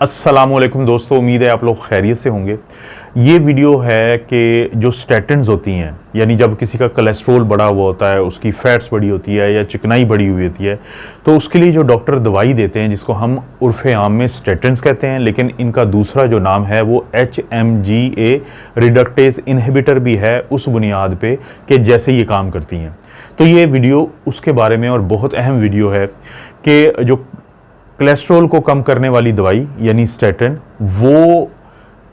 अस्सलामुअलैकुम दोस्तों, उम्मीद है आप लोग खैरियत से होंगे। ये वीडियो है कि जो स्टैटिन्स होती हैं, यानी जब किसी का कोलेस्ट्रॉल बढ़ा हुआ होता है, उसकी फैट्स बढ़ी होती है या चिकनाई बढ़ी हुई होती है, तो उसके लिए जो डॉक्टर दवाई देते हैं जिसको हम उर्फ़े आम में स्टैटिन्स कहते हैं, लेकिन इनका दूसरा जो नाम है वो HMGA रिडक्टेज इनहिबिटर भी है, उस बुनियाद पे कि जैसे ये काम करती हैं। तो ये वीडियो उसके बारे में और बहुत अहम वीडियो है कि जो कोलेस्ट्रॉल को कम करने वाली दवाई यानी स्टैटिन, वो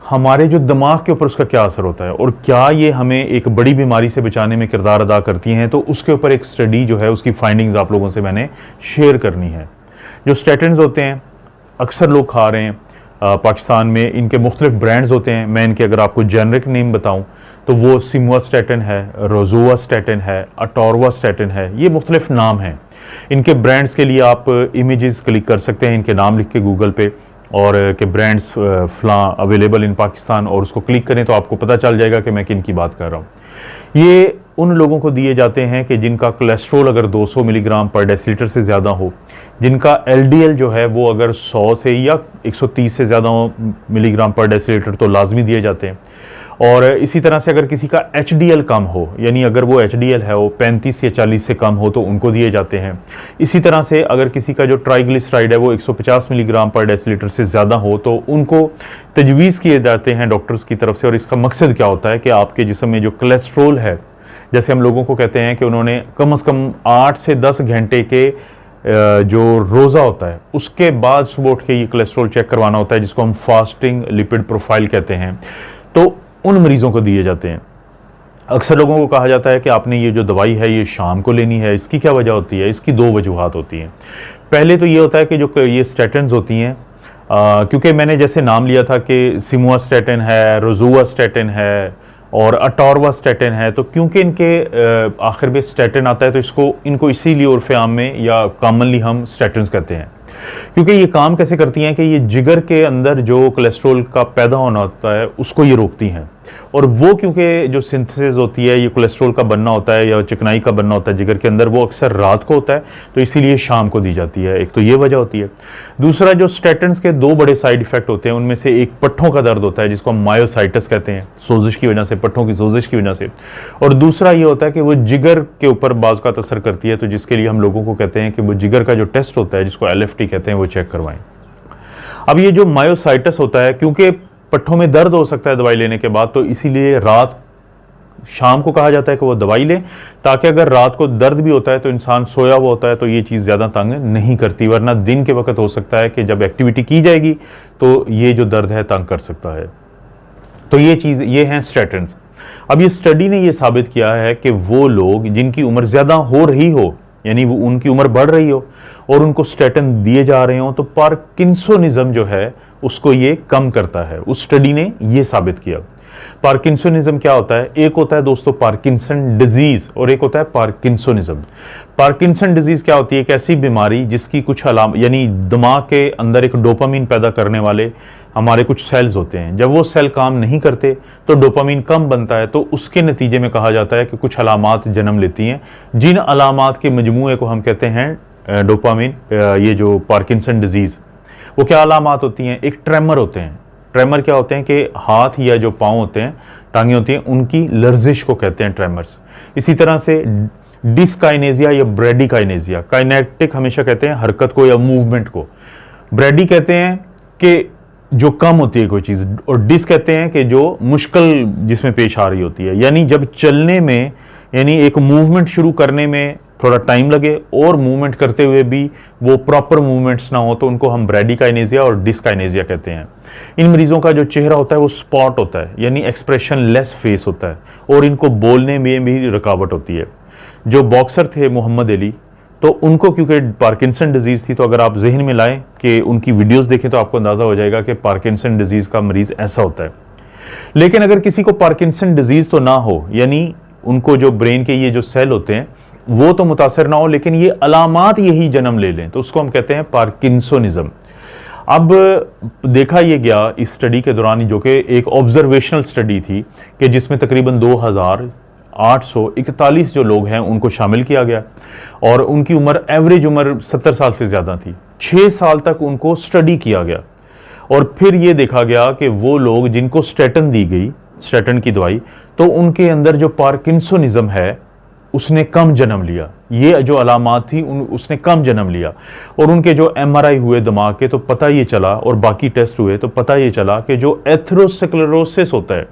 हमारे जो दिमाग के ऊपर उसका क्या असर होता है और क्या ये हमें एक बड़ी बीमारी से बचाने में किरदार अदा करती हैं। तो उसके ऊपर एक स्टडी जो है, उसकी फाइंडिंग्स आप लोगों से मैंने शेयर करनी है। जो स्टैटिन्स होते हैं अक्सर लोग खा रहे हैं पाकिस्तान में, इनके मुख्तलिफ ब्रांड्स होते हैं। मैं इनके अगर आपको जेनरिक नेम बताऊं तो वो सिमुवास्टैटिन है, रोजुवास्टैटिन है, अटोरवास्टैटिन है, ये मुख्तलिफ नाम हैं। इनके ब्रांड्स के लिए आप इमेजेस क्लिक कर सकते हैं, इनके नाम लिख के गूगल पे, और कि ब्रांड्स फलां अवेलेबल इन पाकिस्तान, और उसको क्लिक करें तो आपको पता चल जाएगा कि मैं किन की बात कर रहा हूँ। ये उन लोगों को दिए जाते हैं कि जिनका कोलेस्ट्रॉल अगर 200 मिलीग्राम पर डेसीलीटर से ज़्यादा हो, जिनका LDL जो है वो अगर 100 से या 130 से ज़्यादा मिलीग्राम पर डेसीलीटर, तो लाजमी दिए जाते हैं। और इसी तरह से अगर किसी का HDL कम हो, यानी अगर वो HDL है वो 35 या 40 से कम हो, तो उनको दिए जाते हैं। इसी तरह से अगर किसी का जो ट्राइग्लिसराइड है वो 150 मिलीग्राम पर डेसीलीटर से ज़्यादा हो, तो उनको तजवीज़ किए जाते हैं डॉक्टर्स की तरफ से। और इसका मकसद क्या होता है कि आपके जिस्म में जो कोलेस्ट्रॉल है, जैसे हम लोगों को कहते हैं कि उन्होंने कम से कम 8 से 10 घंटे के जो रोज़ा होता है उसके बाद सुबह उठ के ये कोलेस्ट्रॉल चेक करवाना होता है, जिसको हम फास्टिंग लिपिड प्रोफाइल कहते हैं। तो उन मरीज़ों को दिए जाते हैं। अक्सर लोगों को कहा जाता है कि आपने ये जो दवाई है ये शाम को लेनी है। इसकी क्या वजह होती है? इसकी दो वजूहात होती हैं। पहले तो ये होता है कि जो ये स्टैटिन्स होती हैं, क्योंकि मैंने जैसे नाम लिया था कि सिमुवास्टैटिन है, रोजुवास्टैटिन है और अटोरवास्टैटिन है, तो क्योंकि इनके आखिर में स्टैटिन आता है तो इनको इसीलिए उर्फ़े आम में या कॉमनली हम स्टैटिन्स कहते हैं। क्योंकि ये काम कैसे करती हैं कि ये जिगर के अंदर जो कोलेस्ट्रॉल का पैदा होना होता है उसको ये रोकती हैं, और वो क्योंकि जो सिंथेसिस होती है, ये कोलेस्ट्रॉल का बनना होता है या चिकनाई का बनना होता है जिगर के अंदर, वो अक्सर रात को होता है, तो इसीलिए शाम को दी जाती है। एक तो ये वजह होती है। दूसरा, जो स्टैटिन्स के दो बड़े साइड इफेक्ट होते हैं, उनमें से एक पट्ठों का दर्द होता है जिसको हम मायोसाइटिस कहते हैं, सोजिश की वजह से, पट्ठों की सोजिश की वजह से। और दूसरा ये होता है कि वो जिगर के ऊपर बाज़ का असर करती है, तो जिसके लिए हम लोगों को कहते हैं कि वो जिगर का जो टेस्ट होता है जिसको LFT कहते हैं वो चेक करवाएं। अब ये जो मायोसाइटिस होता है, क्योंकि पट्ठों में दर्द हो सकता है दवाई लेने के बाद, तो इसीलिए रात शाम को कहा जाता है कि वो दवाई लें, ताकि अगर रात को दर्द भी होता है तो इंसान सोया हुआ होता है तो ये चीज़ ज़्यादा तंग नहीं करती, वरना दिन के वक्त हो सकता है कि जब एक्टिविटी की जाएगी तो ये जो दर्द है तंग कर सकता है। तो ये हैं स्टैटिन्स। अब ये स्टडी ने ये साबित किया है कि वो लोग जिनकी उम्र ज़्यादा हो रही हो, यानी वो उनकी उम्र बढ़ रही हो और उनको स्टैटिन दिए जा रहे हो, तो पार्किंसोनिज्म जो है उसको ये कम करता है। उस स्टडी ने ये साबित किया। पार्किंसोनिज्म क्या होता है? एक होता है दोस्तों पार्किंसन डिजीज और एक होता है पार्किंसोनिज्म। पार्किंसन डिजीज क्या होती है? एक ऐसी बीमारी जिसकी कुछ यानी दिमाग के अंदर एक डोपामीन पैदा करने वाले हमारे कुछ सेल्स होते हैं। जब वो सेल काम नहीं करते तो डोपामीन कम बनता है, तो उसके नतीजे में कहा जाता है कि कुछ अलामात जन्म लेती हैं, जिन अलामात के मजमूए को हम कहते हैं डोपामीन, ये जो पार्किंसन डिजीज। वो क्या अलामात होती हैं? एक ट्रेमर होते हैं। ट्रेमर क्या होते हैं कि हाथ या जो पाँव होते हैं, टांगें होती हैं, उनकी लर्जिश को कहते हैं ट्रेमर्स। इसी तरह से डिस्काइनेजिया या ब्रेडिकाइनेजिया, काइनेटिक हमेशा कहते हैं हरकत को या मूवमेंट को, ब्रेडी कहते हैं कि जो कम होती है कोई चीज़, और डिस कहते हैं कि जो मुश्किल जिसमें पेश आ रही होती है, यानी जब चलने में, यानी एक मूवमेंट शुरू करने में थोड़ा टाइम लगे और मूवमेंट करते हुए भी वो प्रॉपर मूवमेंट्स ना हो, तो उनको हम ब्रेडिकाइनेजिया और डिस्काइनेजिया कहते हैं। इन मरीजों का जो चेहरा होता है वो स्पॉट होता है, यानी एक्सप्रेशन लेस फेस होता है, और इनको बोलने में भी रुकावट होती है। जो बॉक्सर थे मोहम्मद अली, तो उनको क्योंकि पार्किंसन डिजीज़ थी, तो अगर आप जहन में लाएं कि उनकी वीडियोस देखें तो आपको अंदाज़ा हो जाएगा कि पार्किंसन डिजीज़ का मरीज़ ऐसा होता है। लेकिन अगर किसी को पार्किंसन डिजीज़ तो ना हो, यानी उनको जो ब्रेन के ये जो सेल होते हैं वो तो मुतासर ना हो, लेकिन ये अलामात यही जन्म ले लें, तो उसको हम कहते हैं पार्किंसोनिज्म। अब देखा ये गया इस स्टडी के दौरान, जो कि एक ऑब्जर्वेशनल स्टडी थी, कि जिसमें तकरीबन 2841 जो लोग हैं उनको शामिल किया गया, और उनकी उम्र एवरेज उम्र 70 साल से ज़्यादा थी। 6 साल तक उनको स्टडी किया गया और फिर ये देखा गया कि वो लोग जिनको स्टेटन दी गई, स्टेटन की दवाई, तो उनके अंदर जो पार्किंसोनिज्म है उसने कम जन्म लिया। ये जो अलामात थी उसने कम जन्म लिया। और उनके जो एमआरआई हुए दिमाग के तो पता ये चला, और बाकी टेस्ट हुए तो पता ये चला कि जो एथेरोस्क्लेरोसिस होता है,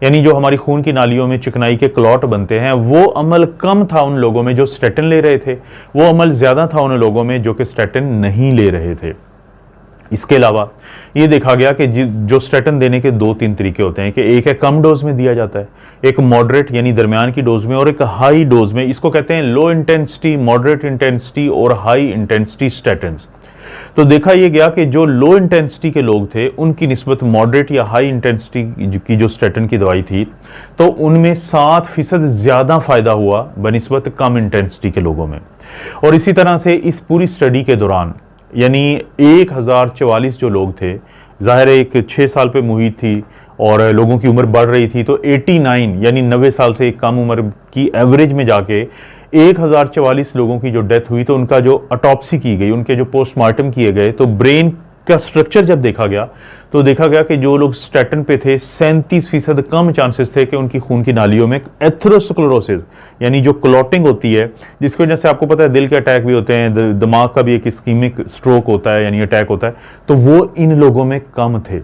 यानी जो हमारी खून की नालियों में चिकनाई के क्लॉट बनते हैं, वो अमल कम था उन लोगों में जो स्टेटन ले रहे थे, वो अमल ज़्यादा था उन लोगों में जो कि स्टेटन नहीं ले रहे थे। इसके अलावा ये देखा गया कि जो स्टेटन देने के 2-3 तरीके होते हैं कि एक है कम डोज में दिया जाता है, एक मॉडरेट यानी दरमियान की डोज में, और एक हाई डोज में। इसको कहते हैं लो इंटेंसिटी, मॉडरेट इंटेंसिटी और हाई इंटेंसिटी स्टेटन्स। तो देखा यह गया कि जो लो इंटेंसिटी के लोग थे उनकी निस्बत मॉडरेट या हाई इंटेंसिटी की जो स्टेटन की दवाई थी, तो उनमें 7% ज़्यादा फायदा हुआ बनिस्बत कम इंटेंसिटी के लोगों में। और इसी तरह से इस पूरी स्टडी के दौरान यानी 1044 जो लोग थे, ज़ाहिर है एक 6 साल पे मुहित थी और लोगों की उम्र बढ़ रही थी, तो 89 यानी 90 साल से एक कम उम्र की एवरेज में जाके 1044 लोगों की जो डेथ हुई, तो उनका जो ऑटोप्सी की गई, उनके जो पोस्टमार्टम किए गए, तो ब्रेन का स्ट्रक्चर जब देखा गया तो देखा गया कि जो लोग स्टेटन पे थे 37% कम चांसेस थे कि उनकी खून की नालियों में एथेरोस्क्लेरोसिस यानी जो क्लॉटिंग होती है, जिसकी वजह से आपको पता है दिल के अटैक भी होते हैं, दिमाग का भी एक इस्कीमिक स्ट्रोक होता है यानी अटैक होता है, तो वो इन लोगों में कम थे।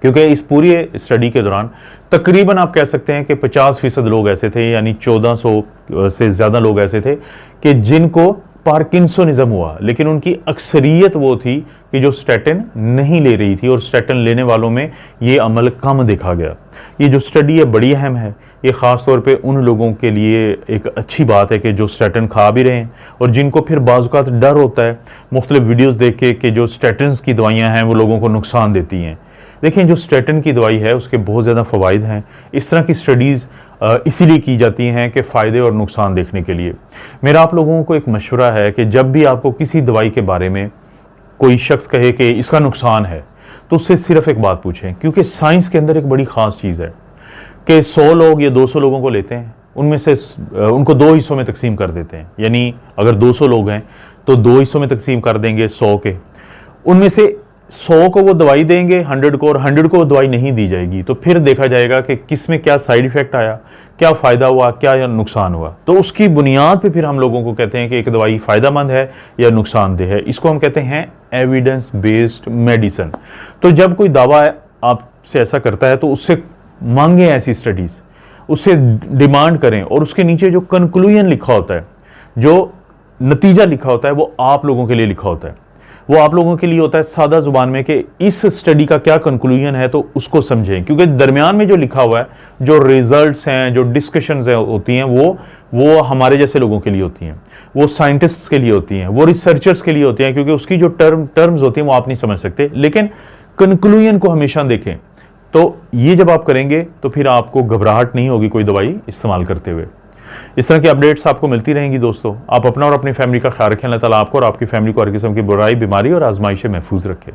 क्योंकि इस पूरी स्टडी के दौरान तकरीबन आप कह सकते हैं कि 50% लोग ऐसे थे, यानी 1400 से ज़्यादा लोग ऐसे थे कि जिनको पार्किंसोनिज्म हुआ, लेकिन उनकी अक्सरियत वो थी कि जो स्टेटन नहीं ले रही थी, और स्टेटन लेने वालों में ये अमल कम देखा गया। ये जो स्टडी है बड़ी अहम है। ये ख़ास तौर पे उन लोगों के लिए एक अच्छी बात है कि जो स्टेटन खा भी रहे हैं, और जिनको फिर बाज़-औक़ात डर होता है मुख्तलिफ वीडियोज़ देख के कि जो स्टेटन्स की दवाइयाँ हैं वो लोगों को नुकसान देती हैं। देखिए, जो स्टेटन की दवाई है उसके बहुत ज़्यादा फ़वाइद हैं। इस तरह की स्टडीज़ इसीलिए की जाती हैं कि फ़ायदे और नुकसान देखने के लिए। मेरा आप लोगों को एक मशवरा है कि जब भी आपको किसी दवाई के बारे में कोई शख्स कहे कि इसका नुकसान है, तो उससे सिर्फ एक बात पूछें, क्योंकि साइंस के अंदर एक बड़ी ख़ास चीज़ है कि 100 लोग या 200 लोगों को लेते हैं, उनमें से उनको 2 हिस्सों में तकसीम कर देते हैं। यानी अगर 200 लोग हैं तो 2 हिस्सों में तकसीम कर देंगे 100 के, उनमें से 100 को वो दवाई देंगे 100 को, और 100 को वो दवाई नहीं दी जाएगी। तो फिर देखा जाएगा कि किस में क्या साइड इफ़ेक्ट आया, क्या फ़ायदा हुआ, क्या नुकसान हुआ। तो उसकी बुनियाद पे फिर हम लोगों को कहते हैं कि एक दवाई फ़ायदेमंद है या नुकसानदेह है। इसको हम कहते हैं एविडेंस बेस्ड मेडिसिन। तो जब कोई दावा आपसे ऐसा करता है तो उससे मांगे ऐसी स्टडीज़, उससे डिमांड करें, और उसके नीचे जो कंक्लूजन लिखा होता है, जो नतीजा लिखा होता है, वो आप लोगों के लिए लिखा होता है। वो आप लोगों के लिए होता है सादा जुबान में कि इस स्टडी का क्या कंक्लूजन है, तो उसको समझें। क्योंकि दरमियान में जो लिखा हुआ है, जो रिजल्ट्स हैं, जो डिस्कशंस होती हैं, वो हमारे जैसे लोगों के लिए होती हैं, वो साइंटिस्ट्स के लिए होती हैं, वो रिसर्चर्स के लिए होती हैं, क्योंकि उसकी जो टर्म्स होती हैं वो आप नहीं समझ सकते। लेकिन कंक्लूजन को हमेशा देखें। तो ये जब आप करेंगे तो फिर आपको घबराहट नहीं होगी कोई दवाई इस्तेमाल करते हुए। इस तरह की अपडेट्स आपको मिलती रहेंगी दोस्तों। आप अपना और अपनी फैमिली का ख्याल रखें। अल्लाह ताला आपको और आपकी फैमिली को हर किस्म की बुराई, बीमारी और आजमाइश से महफूज रखे।